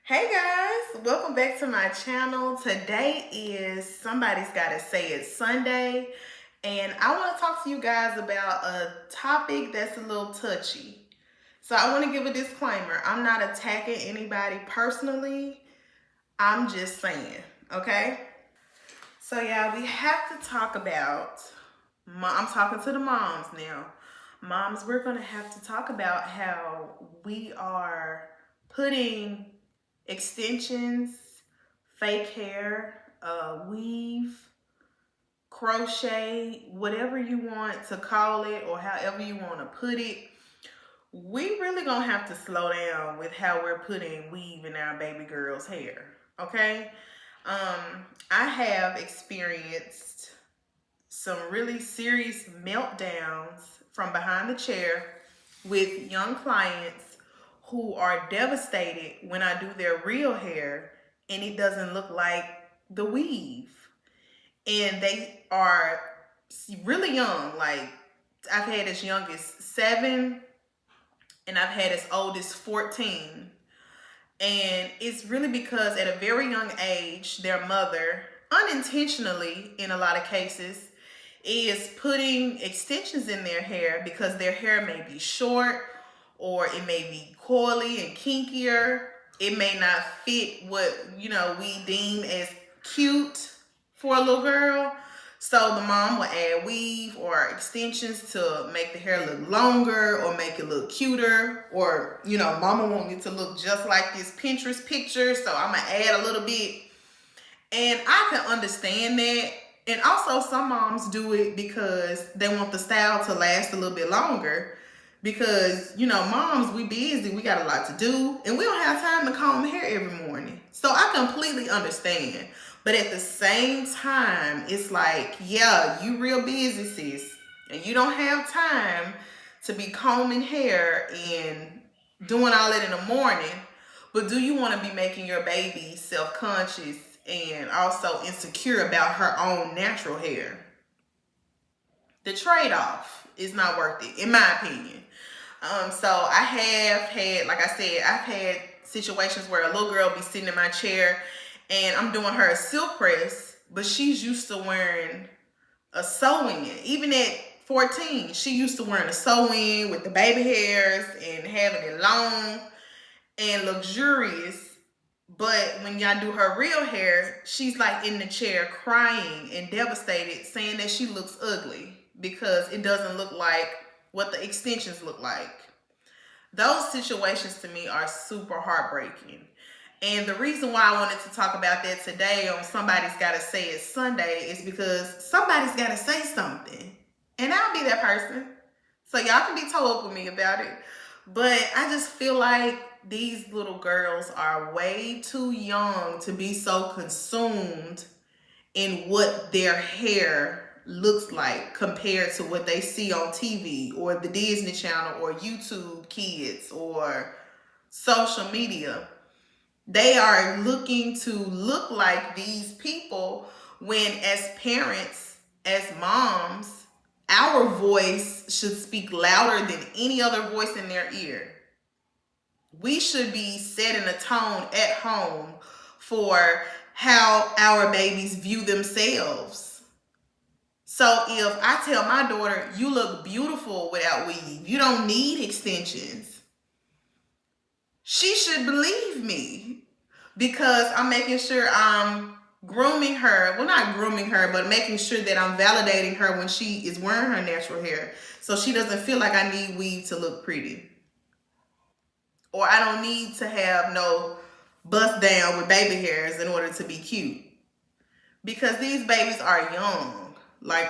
Hey guys, welcome back to my channel. Today is Somebody's Gotta Say It Sunday, and I want to talk to you guys about a topic that's a little touchy. So I want to give a disclaimer. I'm not attacking anybody personally. I'm just saying, okay? So yeah, we have to talk about, I'm talking to the moms now. Moms, we're going to have to talk about how we are putting extensions, fake hair, weave, crochet, whatever you want to call it or however you want to put it. We really gonna have to slow down with how we're putting weave in our baby girl's hair, okay? I have experienced some really serious meltdowns from behind the chair with young clients who are devastated when I do their real hair and it doesn't look like the weave. And they are really young. Like, I've had as young as 7 and I've had as old as 14. And it's really because at a very young age, their mother, unintentionally in a lot of cases, is putting extensions in their hair because their hair may be short or it may be coily and kinkier. It may not fit what, we deem as cute for a little girl. So the mom will add weave or extensions to make the hair look longer or make it look cuter. Or, mama wants it to look just like this Pinterest picture, so I'm going to add a little bit. And I can understand that. And also some moms do it because they want the style to last a little bit longer. Because, moms, we busy, we got a lot to do, and we don't have time to comb hair every morning. So I completely understand. But at the same time, it's like, yeah, you real busy, sis. And you don't have time to be combing hair and doing all that in the morning. But do you want to be making your baby self-conscious and also insecure about her own natural hair? The trade-off is not worth it, in my opinion. So I have had, like I said, I've had situations where a little girl be sitting in my chair and I'm doing her a silk press, but she's used to wearing a sew-in. Even at 14, she used to wearing a sew-in with the baby hairs and having it long and luxurious. But when y'all do her real hair, she's like in the chair crying and devastated, saying that she looks ugly because it doesn't look like what the extensions look like. Those situations to me are super heartbreaking. And the reason why I wanted to talk about that today on Somebody's Gotta Say It Sunday is because somebody's gotta say something. And I'll be that person. So y'all can be told with me about it. But I just feel like these little girls are way too young to be so consumed in what their hair looks like compared to what they see on TV or the Disney Channel or YouTube Kids or social media. They are looking to look like these people when, as parents, as moms, our voice should speak louder than any other voice in their ear. We should be setting a tone at home for how our babies view themselves. So if I tell my daughter, you look beautiful without weave, you don't need extensions, she should believe me because I'm making sure I'm grooming her. Well, not grooming her, but making sure that I'm validating her when she is wearing her natural hair so she doesn't feel like I need weave to look pretty. Or I don't need to have no bust down with baby hairs in order to be cute. Because these babies are young. Like,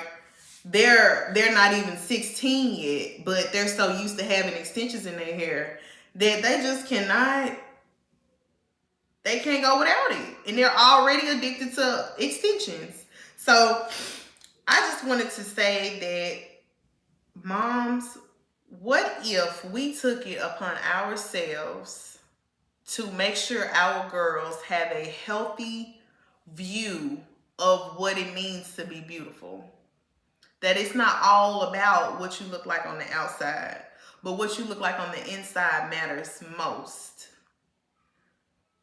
they're not even 16 yet, but they're so used to having extensions in their hair that they just cannot, they can't go without it. And they're already addicted to extensions. So I just wanted to say that, moms, what if we took it upon ourselves to make sure our girls have a healthy view of what it means to be beautiful? That it's not all about what you look like on the outside, but what you look like on the inside matters most.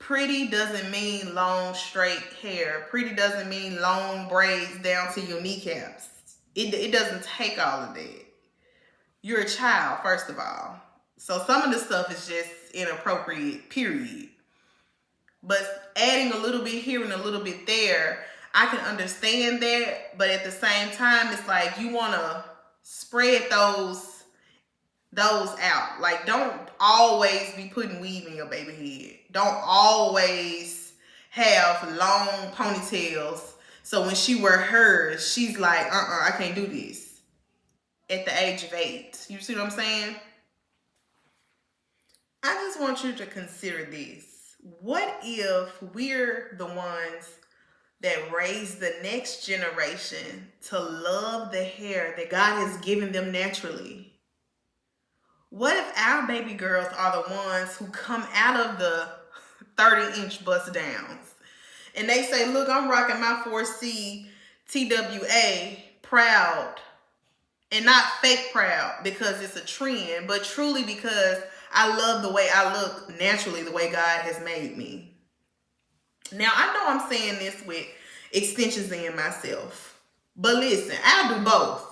Pretty doesn't mean long straight hair. Pretty doesn't mean long braids down to your kneecaps. It doesn't take all of that. You're a child, first of all. So some of the stuff is just inappropriate, period. But adding a little bit here and a little bit there, I can understand that. But at the same time, it's like you want to spread those out. Like, don't always be putting weave in your baby head. Don't always have long ponytails. So when she wear hers, she's like, I can't do this. At the age of 8. You see what I'm saying? I just want you to consider this. What if we're the ones that raise the next generation to love the hair that God has given them naturally? What if our baby girls are the ones who come out of the 30-inch bust downs and they say, look, I'm rocking my 4C TWA proud, and not fake proud because it's a trend, but truly because I love the way I look naturally, the way God has made me. Now, I know I'm saying this with extensions in myself, but listen, I'll do both.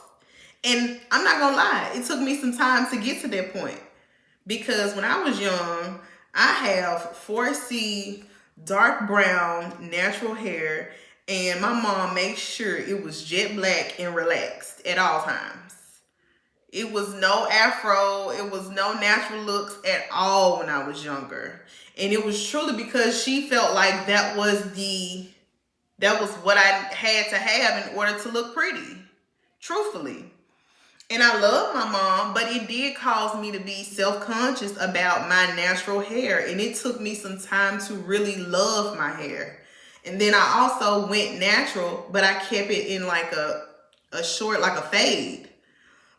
And I'm not gonna lie, it took me some time to get to that point, because when I was young, I have 4C dark brown natural hair, and my mom made sure it was jet black and relaxed at all times. It was no afro, it was no natural looks at all when I was younger. And it was truly because she felt like that was what I had to have in order to look pretty, truthfully. And I love my mom, but it did cause me to be self-conscious about my natural hair. And it took me some time to really love my hair. And then I also went natural, but I kept it in like a short, like a fade.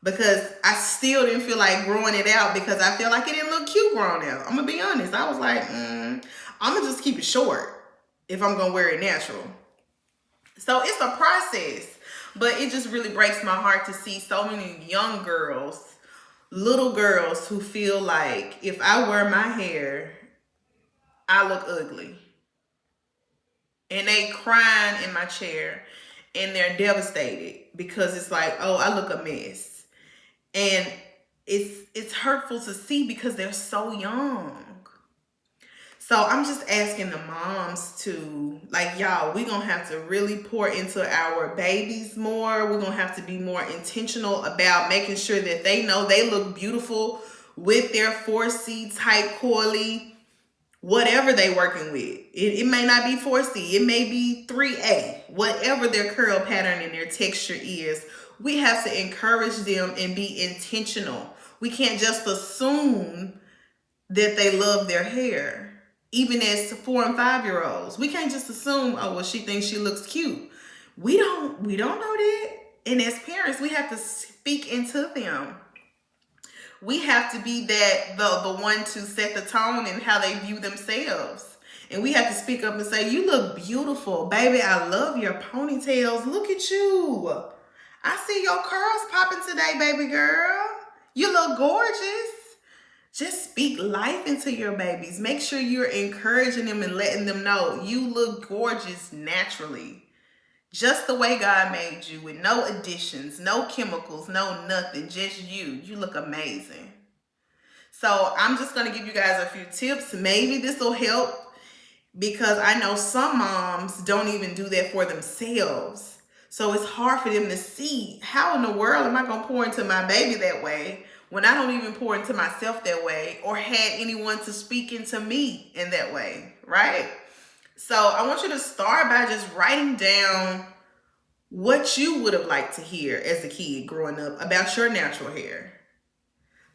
Because I still didn't feel like growing it out because I felt like it didn't look cute growing out. I'm going to be honest. I was like, I'm going to just keep it short if I'm going to wear it natural. So it's a process. But it just really breaks my heart to see so many young girls, little girls who feel like if I wear my hair, I look ugly. And they crying in my chair and they're devastated because it's like, oh, I look a mess. And it's hurtful to see because they're so young. So I'm just asking the moms to, like, y'all, we're going to have to really pour into our babies more. We're going to have to be more intentional about making sure that they know they look beautiful with their 4C type coily, whatever they're working with. It may not be 4C. It may be 3A. Whatever their curl pattern and their texture is, we have to encourage them and be intentional. We can't just assume that they love their hair. Even as 4 and 5-year-olds, we can't just assume, oh, well, she thinks she looks cute. We don't know that. And as parents, we have to speak into them. We have to be the one to set the tone and how they view themselves. And we have to speak up and say, you look beautiful. Baby, I love your ponytails. Look at you. I see your curls popping today, baby girl. You look gorgeous. Just speak life into your babies. Make sure you're encouraging them and letting them know you look gorgeous naturally. Just the way God made you, with no additions, no chemicals, no nothing, just you. You look amazing. So I'm just going to give you guys a few tips. Maybe this will help, because I know some moms don't even do that for themselves. So it's hard for them to see, how in the world am I going to pour into my baby that way when I don't even pour into myself that way, or had anyone to speak into me in that way, right? So I want you to start by just writing down what you would have liked to hear as a kid growing up about your natural hair.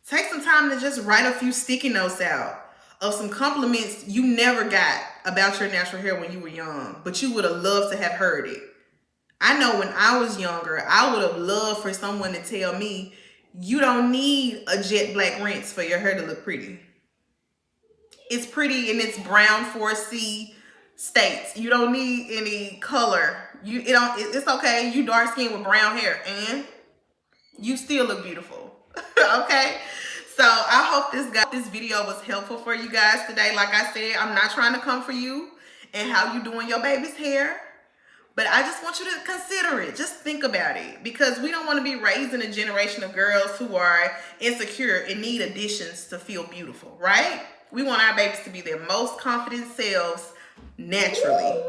Take some time to just write a few sticky notes out of some compliments you never got about your natural hair when you were young, but you would have loved to have heard it. I know when I was younger, I would have loved for someone to tell me, you don't need a jet black rinse for your hair to look pretty. It's pretty in its brown 4C states. You don't need any color. It's okay. You dark skin with brown hair and you still look beautiful. Okay. So I hope this video was helpful for you guys today. Like I said, I'm not trying to come for you and how you doing your baby's hair, but I just want you to consider it. Just think about it, because we don't want to be raising a generation of girls who are insecure and need additions to feel beautiful, right? We want our babies to be their most confident selves naturally.